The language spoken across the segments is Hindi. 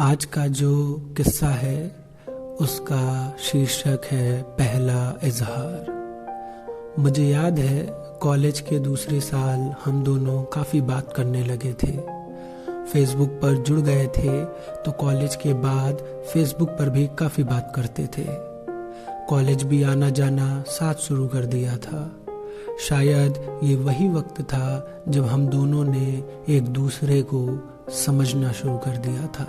आज का जो किस्सा है उसका शीर्षक है पहला इजहार। मुझे याद है कॉलेज के दूसरे साल हम दोनों काफ़ी बात करने लगे थे। फेसबुक पर जुड़ गए थे तो कॉलेज के बाद फेसबुक पर भी काफ़ी बात करते थे। कॉलेज भी आना जाना साथ शुरू कर दिया था। शायद ये वही वक्त था जब हम दोनों ने एक दूसरे को समझना शुरू कर दिया था।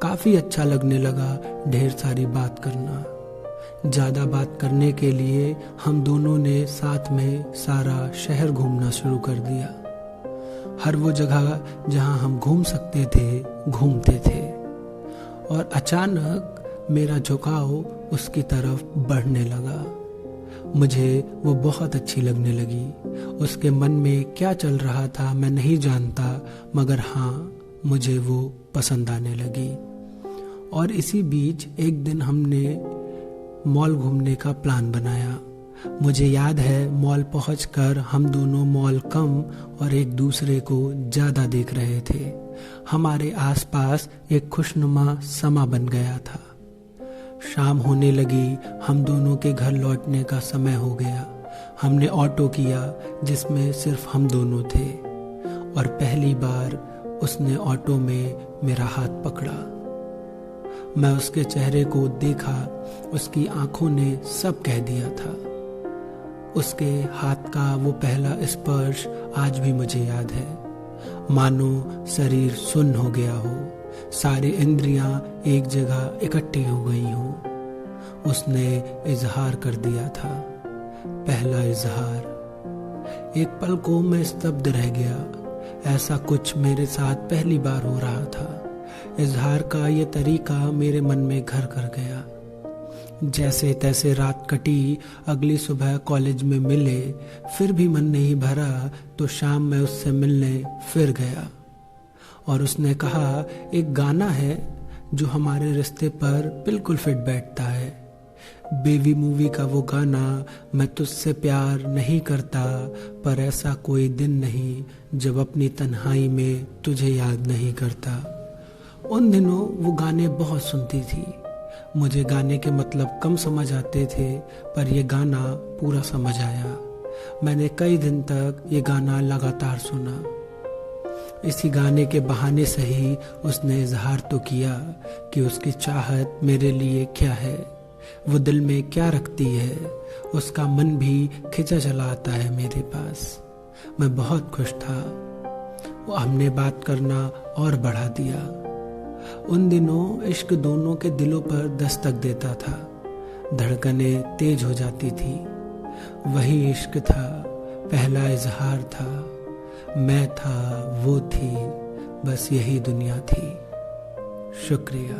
काफ़ी अच्छा लगने लगा ढेर सारी बात करना। ज़्यादा बात करने के लिए हम दोनों ने साथ में सारा शहर घूमना शुरू कर दिया। हर वो जगह जहां हम घूम सकते थे घूमते थे। और अचानक मेरा झुकाव उसकी तरफ बढ़ने लगा। मुझे वो बहुत अच्छी लगने लगी। उसके मन में क्या चल रहा था मैं नहीं जानता, मगर हाँ, मुझे वो पसंद आने लगी। और इसी बीच एक दिन हमने मॉल घूमने का प्लान बनाया। मुझे याद है मॉल पहुंचकर हम दोनों मॉल कम और एक दूसरे को ज़्यादा देख रहे थे। हमारे आसपास एक खुशनुमा समा बन गया था। शाम होने लगी, हम दोनों के घर लौटने का समय हो गया। हमने ऑटो किया जिसमें सिर्फ हम दोनों थे और पहली बार उसने ऑटो में मेरा हाथ पकड़ा। मैं उसके चेहरे को देखा, उसकी आंखों ने सब कह दिया था। उसके हाथ का वो पहला स्पर्श आज भी मुझे याद है। मानो शरीर सुन्न हो गया हो, सारी इंद्रियां एक जगह इकट्ठी हो गई हो। उसने इजहार कर दिया था, पहला इजहार। एक पल को मैं स्तब्ध रह गया। ऐसा कुछ मेरे साथ पहली बार हो रहा था। इजहार का ये तरीका मेरे मन में घर कर गया। जैसे तैसे रात कटी, अगली सुबह कॉलेज में मिले, फिर भी मन नहीं भरा तो शाम में उससे मिलने फिर गया। और उसने कहा, एक गाना है जो हमारे रिश्ते पर बिल्कुल फिट बैठता है। बेबी मूवी का वो गाना, मैं तुझसे प्यार नहीं करता पर ऐसा कोई दिन नहीं जब अपनी तन्हाई में तुझे याद नहीं करता। उन दिनों वो गाने बहुत सुनती थी। मुझे गाने के मतलब कम समझ आते थे पर ये गाना पूरा समझ आया। मैंने कई दिन तक ये गाना लगातार सुना। इसी गाने के बहाने से ही उसने इजहार तो किया कि उसकी चाहत मेरे लिए क्या है, वो दिल में क्या रखती है। उसका मन भी खिंचा चला आता है मेरे पास। मैं बहुत खुश था। वो हमने बात करना और बढ़ा दिया। उन दिनों इश्क दोनों के दिलों पर दस्तक देता था। धड़कनें तेज हो जाती थी। वही इश्क था, पहला इजहार था। मैं था, वो थी, बस यही दुनिया थी। शुक्रिया।